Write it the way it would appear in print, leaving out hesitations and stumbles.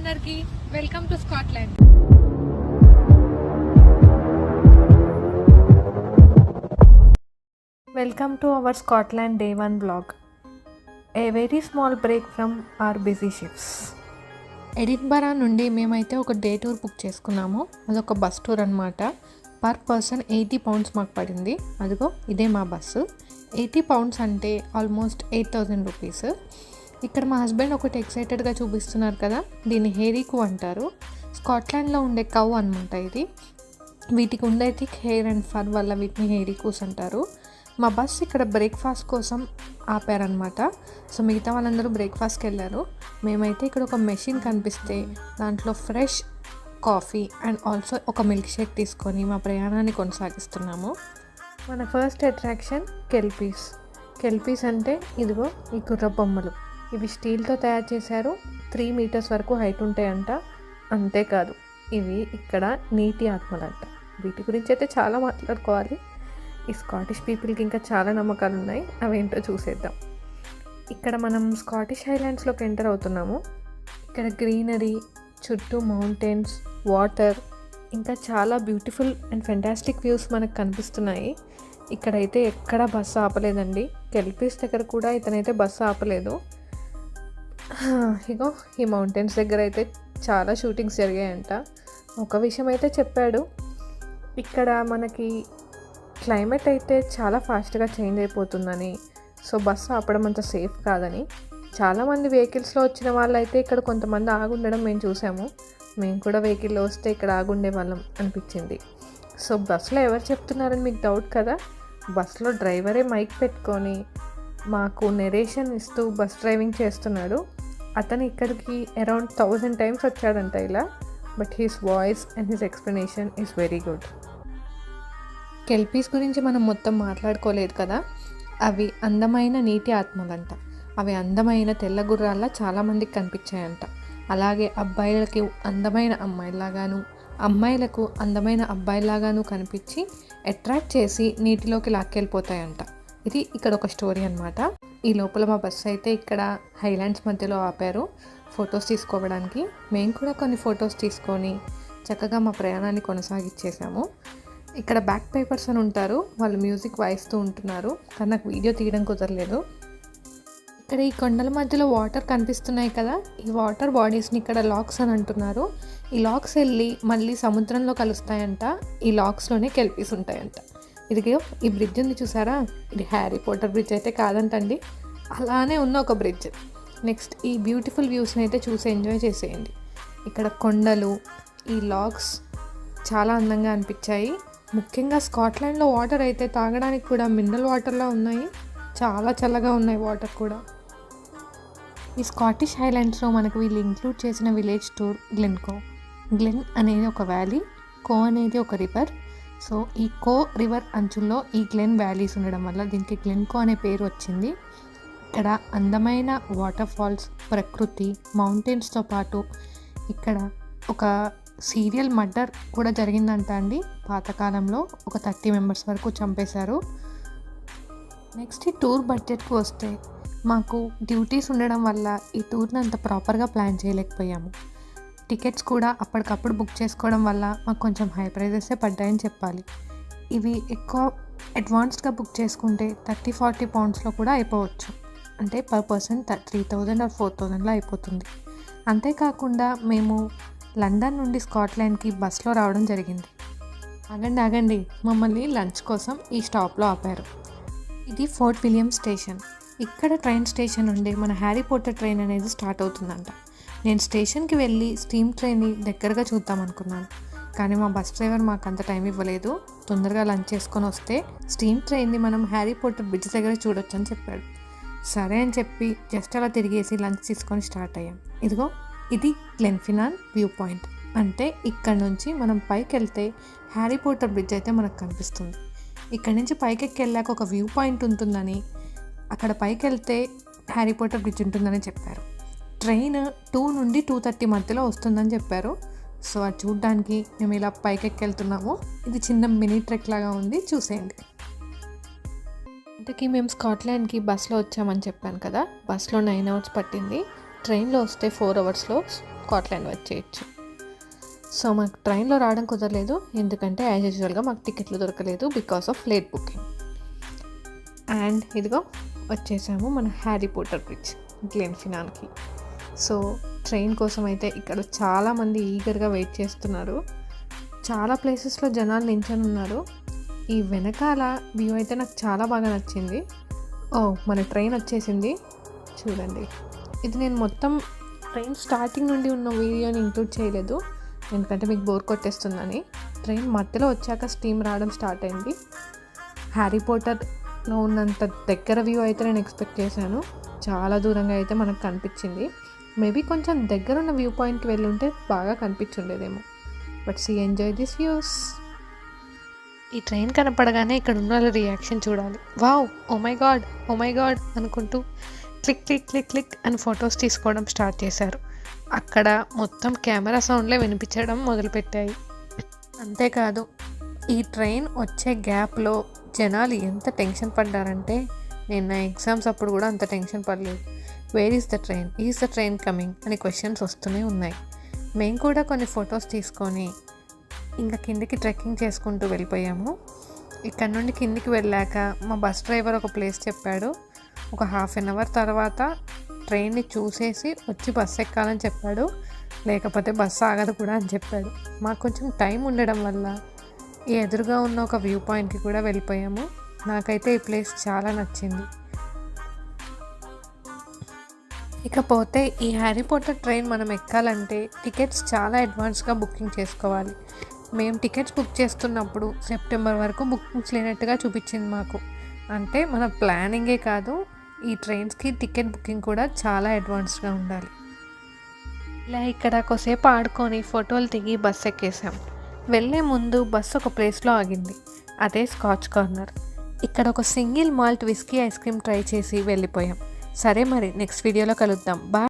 అందరికీ welcome to Scotland. Welcome to our Scotland day 1 blog. A very small break from our busy shifts. Edinburgh నుండి మేమైతే ఒక day tour book చేసుకున్నాము. అదొక bus tour అనమాట. Per person 80 pounds మాకు పడింది. అదిగో ఇదే మా బస్సు. 80 pounds అంటే ఆల్మోస్ట్ 8,000 రూపీస్. ఇక్కడ మా హస్బెండ్ ఒకటి ఎక్సైటెడ్గా చూపిస్తున్నారు కదా, దీన్ని హెయిరీకు అంటారు. స్కాట్లాండ్లో ఉండే కవ్ అనమాట ఇది. వీటికి ఉండే థిక్ హెయిర్ అండ్ ఫర్ వల్ల వీటిని హెయిరీకూస్ అంటారు. మా బస్ ఇక్కడ బ్రేక్ఫాస్ట్ కోసం ఆపారనమాట. సో మిగతా వాళ్ళందరూ బ్రేక్ఫాస్ట్కి వెళ్ళారు. మేమైతే ఇక్కడ ఒక మెషిన్ కనిపిస్తే దాంట్లో ఫ్రెష్ కాఫీ అండ్ ఆల్సో ఒక మిల్క్ షేక్ తీసుకొని మా ప్రయాణాన్ని కొనసాగిస్తున్నాము. మన ఫస్ట్ అట్రాక్షన్ కెల్పీస్. కెల్పీస్ అంటే ఇదిగో ఈ గుర్ర బొమ్మలు. ఇవి స్టీల్తో తయారు చేశారు. 3 meters వరకు హైట్ ఉంటాయంట. అంతేకాదు, ఇవి ఇక్కడ నీటి ఆత్మలంట. వీటి గురించి అయితే చాలా మాట్లాడుకోవాలి. ఈ స్కాటిష్ పీపుల్కి ఇంకా చాలా నమ్మకాలు ఉన్నాయి. అవేంటో చూసేద్దాం. ఇక్కడ మనం స్కాటిష్ హైలాండ్స్లోకి ఎంటర్ అవుతున్నాము. ఇక్కడ గ్రీనరీ, చుట్టూ మౌంటైన్స్, వాటర్, ఇంకా చాలా బ్యూటిఫుల్ అండ్ ఫెంటాస్టిక్ వ్యూస్ మనకు కనిపిస్తున్నాయి. ఇక్కడైతే ఎక్కడా బస్సు ఆపలేదండి. కెల్పీస్ దగ్గర కూడా ఇతనైతే బస్సు ఆపలేదు. ఇగో ఈ మౌంటైన్స్ దగ్గర అయితే చాలా షూటింగ్స్ జరిగాయంట. ఒక విషయం అయితే చెప్పాడు, ఇక్కడ మనకి క్లైమేట్ అయితే చాలా ఫాస్ట్గా చేంజ్ అయిపోతుందని, సో బస్సు ఆపడం అంత సేఫ్ కాదని. చాలామంది వెహికల్స్లో వచ్చిన వాళ్ళు అయితే ఇక్కడ కొంతమంది ఆగుండడం మేము చూసాము. మేము కూడా వెహికల్లో వస్తే ఇక్కడ ఆగుండే వాళ్ళం అనిపించింది. సో బస్సులో ఎవరు చెప్తున్నారని మీకు డౌట్ కదా, బస్సులో డ్రైవరే మైక్ పెట్టుకొని మాకు నెరేషన్ ఇస్తూ బస్ డ్రైవింగ్ చేస్తున్నాడు. అతను ఇక్కడికి అరౌండ్ 1000 times వచ్చాడంట ఇలా. But his voice and his explanation is very good. Kelpies గురించి మనం మొత్తం మాట్లాడుకోలేదు కదా. అవి అందమైన నీటి ఆత్మలంట. అవి అందమైన తెల్ల గుర్రాల్లా చాలామందికి కనిపించాయంట. అలాగే అబ్బాయిలకి అందమైన అమ్మాయిలాగాను, అమ్మాయిలకు అందమైన అబ్బాయిలాగాను కనిపించి అట్రాక్ట్ చేసి నీటిలోకి లాక్కెళ్ళిపోతాయంట. ఇది ఇక్కడ ఒక స్టోరీ అనమాట. ఈ లోపల మా బస్సు అయితే ఇక్కడ హైలాండ్స్ మధ్యలో ఆపారు ఫొటోస్ తీసుకోవడానికి. మేము కూడా కొన్ని ఫొటోస్ తీసుకొని చక్కగా మా ప్రయాణాన్ని కొనసాగించేసాము. ఇక్కడ బ్యాక్ పేపర్స్ అని ఉంటారు, వాళ్ళు మ్యూజిక్ వాయిస్తూ ఉంటున్నారు. కానీ నాకు వీడియో తీయడం కుదరలేదు. ఇక్కడ ఈ కొండల మధ్యలో వాటర్ కనిపిస్తున్నాయి కదా, ఈ వాటర్ బాడీస్ని ఇక్కడ లాక్స్ అని అంటున్నారు. ఈ లాక్స్ వెళ్ళి మళ్ళీ సముద్రంలో కలుస్తాయంట. ఈ లాక్స్లోనే కెల్పీస్ ఉంటాయంట. ఇదిగో ఈ బ్రిడ్జ్ ఉంది చూసారా, ఇది హ్యారీ పోటర్ బ్రిడ్జ్ అయితే కాదంటండి, అలానే ఉన్న ఒక బ్రిడ్జ్. నెక్స్ట్ ఈ బ్యూటిఫుల్ వ్యూస్ని అయితే చూసి ఎంజాయ్ చేసేయండి. ఇక్కడ కొండలు, ఈ లాక్స్ చాలా అందంగా అనిపించాయి. ముఖ్యంగా స్కాట్లాండ్లో వాటర్ అయితే తాగడానికి కూడా మినరల్ వాటర్లా ఉన్నాయి. చాలా చల్లగా ఉన్నాయి వాటర్ కూడా. ఈ స్కాటిష్ హైలాండ్స్లో మనకు వీళ్ళు ఇంక్లూడ్ చేసిన విలేజ్ టూర్ గ్లెన్కో. గ్లెన్ అనేది ఒక వ్యాలీ, కో అనేది ఒక రివర్. సో ఈ కో రివర్ అంచుల్లో ఈ గ్లెన్ వ్యాలీస్ ఉండడం వల్ల దీనికి గ్లెన్కో అనే పేరు వచ్చింది. ఇక్కడ అందమైన వాటర్ ఫాల్స్, ప్రకృతి, మౌంటైన్స్తో పాటు ఇక్కడ ఒక సీరియల్ మర్డర్ కూడా జరిగిందంట అండి. పాతకాలంలో ఒక 30 members వరకు చంపేశారు. నెక్స్ట్ ఈ టూర్ బడ్జెట్కి వస్తే మాకు డ్యూటీస్ ఉండడం వల్ల ఈ టూర్ని అంత ప్రాపర్గా ప్లాన్ చేయలేకపోయాము. టికెట్స్ కూడా అప్పటికప్పుడు బుక్ చేసుకోవడం వల్ల మాకు కొంచెం హై ప్రైజెసే పడ్డాయని చెప్పాలి. ఇవి ఎక్కువ అడ్వాన్స్డ్గా బుక్ చేసుకుంటే 30-40 poundsలో కూడా అయిపోవచ్చు. అంటే పర్ పర్సన్ 3,000 or 4,000లో అయిపోతుంది. అంతేకాకుండా మేము లండన్ నుండి స్కాట్లాండ్కి బస్లో రావడం జరిగింది. ఆగండి, మమ్మల్ని లంచ్ కోసం ఈ స్టాప్లో ఆపారు. ఇది ఫోర్ట్ విలియం స్టేషన్. ఇక్కడ ట్రైన్ స్టేషన్ నుండి మన హ్యారీ పోటర్ ట్రైన్ అనేది స్టార్ట్ అవుతుందంట. నేను స్టేషన్కి వెళ్ళి స్టీమ్ ట్రైన్ని దగ్గరగా చూద్దాం అనుకున్నాను, కానీ మా బస్ డ్రైవర్ మాకు అంత టైం ఇవ్వలేదు. తొందరగా లంచ్ చేసుకొని వస్తే స్టీమ్ ట్రైన్ని మనం హ్యారీ పోటర్ బ్రిడ్జ్ దగ్గర చూడొచ్చు అని చెప్పాడు. సరే అని చెప్పి జస్ట్ అలా తిరిగేసి లంచ్ తీసుకొని స్టార్ట్ అయ్యాం. ఇదిగో ఇది గ్లెన్ఫినాన్ వ్యూ పాయింట్. అంటే ఇక్కడ నుంచి మనం పైకి వెళ్తే హ్యారీ పోటర్ బ్రిడ్జ్ అయితే మనకు కనిపిస్తుంది. ఇక్కడ నుంచి పైకి వెళ్ళాక ఒక వ్యూ పాయింట్ ఉంటుందని, అక్కడ పైకి వెళ్తే హ్యారీ పోటర్ బ్రిడ్జ్ ఉంటుందని చెప్పారు. ట్రైన్ 2 నుండి 2:30 మధ్యలో వస్తుందని చెప్పారు. సో అది చూడడానికి మేము ఇలా పైకి వెళ్తున్నాము. ఇది చిన్న మినీ ట్రెక్ లాగా ఉంది, చూసేయండి. ఇంతకీ మేము స్కాట్లాండ్కి బస్లో వచ్చామని చెప్పాను కదా, బస్లో 9 hours పట్టింది. ట్రైన్లో వస్తే 4 hours స్కాట్లాండ్ వచ్చేయచ్చు. సో మాకు ట్రైన్లో రావడం కుదరలేదు, ఎందుకంటే యాజ్ యూజువల్గా మాకు టికెట్లు దొరకలేదు because of late booking. And ఇదిగో వచ్చేసాము మన హ్యారీ పోటర్ బ్రిడ్జ్ గ్లెన్ఫినాన్కి. సో ట్రైన్ కోసం అయితే ఇక్కడ చాలామంది ఈగర్గా వెయిట్ చేస్తున్నారు. చాలా ప్లేసెస్లో జనాలు నించొని ఉన్నారు. ఈ వెనకాల వ్యూ అయితే నాకు చాలా బాగా నచ్చింది. మన ట్రైన్ వచ్చేసింది చూడండి. ఇది నేను మొత్తం ట్రైన్ స్టార్టింగ్ నుండి ఉన్న వీడియోని ఇంక్లూడ్ చేయలేదు, ఎందుకంటే మీకు బోర్ కొట్టేస్తుందని. ట్రైన్ మధ్యలో వచ్చాక స్టీమ్ రావడం స్టార్ట్ అయింది. హ్యారీ పోటర్లో ఉన్నంత దగ్గర వ్యూ అయితే నేను ఎక్స్పెక్ట్ చేశాను. చాలా దూరంగా అయితే మనకు కనిపించింది. మేబీ కొంచెం దగ్గర ఉన్న వ్యూ పాయింట్కి వెళ్ళి ఉంటే బాగా కనిపించుండేదేమో. But see enjoy this views. ఈ ట్రైన్ కనపడగానే ఇక్కడ ఉన్న వాళ్ళ రియాక్షన్ చూడాలి. వావ్, ఓ మై గాడ్ అనుకుంటూ క్లిక్ క్లిక్ క్లిక్ క్లిక్ అని ఫొటోస్ తీసుకోవడం స్టార్ట్ చేశారు. అక్కడ మొత్తం కెమెరా సౌండ్లే వినిపించడం మొదలుపెట్టాయి. అంతేకాదు, ఈ ట్రైన్ వచ్చే గ్యాప్లో జనాలు ఎంత టెన్షన్ పడ్డారంటే, నేను నా ఎగ్జామ్స్ అప్పుడు కూడా అంత టెన్షన్ పడలేదు. Where is the train coming అని క్వశ్చన్స్ వస్తూనే ఉన్నాయి. మేము కూడా కొన్ని ఫొటోస్ తీసుకొని ఇంకా కిందికి ట్రెక్కింగ్ చేసుకుంటూ వెళ్ళిపోయాము. ఇక్కడ నుండి కిందికి వెళ్ళాక మా బస్ డ్రైవర్ ఒక ప్లేస్ చెప్పాడు. ఒక హాఫ్ అన్ అవర్ తర్వాత ట్రైన్ని చూసేసి వచ్చి బస్సు ఎక్కాలని చెప్పాడు, లేకపోతే బస్సు ఆగదు కూడా అని చెప్పాడు. మాకు కొంచెం టైం ఉండడం వల్ల ఈ ఎదురుగా ఉన్న ఒక వ్యూ పాయింట్కి కూడా వెళ్ళిపోయాము. నాకైతే ఈ ప్లేస్ చాలా నచ్చింది. ఇకపోతే ఈ హ్యారీ పోటర్ ట్రైన్ మనం ఎక్కాలంటే టికెట్స్ చాలా అడ్వాన్స్గా బుకింగ్ చేసుకోవాలి. మేము టికెట్స్ బుక్ చేస్తున్నప్పుడు సెప్టెంబర్ వరకు బుకింగ్స్ లేనట్టుగా చూపించింది మాకు. అంటే మన ప్లానింగే కాదు, ఈ ట్రైన్స్కి టికెట్ బుకింగ్ కూడా చాలా అడ్వాన్స్గా ఉండాలి. ఇలా ఇక్కడ కొద్దిసేపు ఆడుకొని ఫోటోలు దిగి బస్సు ఎక్కేసాం. వెళ్ళే ముందు బస్సు ఒక ప్లేస్లో ఆగింది, అదే స్కాచ్ కార్నర్. ఇక్కడ ఒక single malt whisky ice cream try చేసి వెళ్ళిపోయాం. సరే మరి నెక్స్ట్ వీడియోలో కలుద్దాం. బాయ్.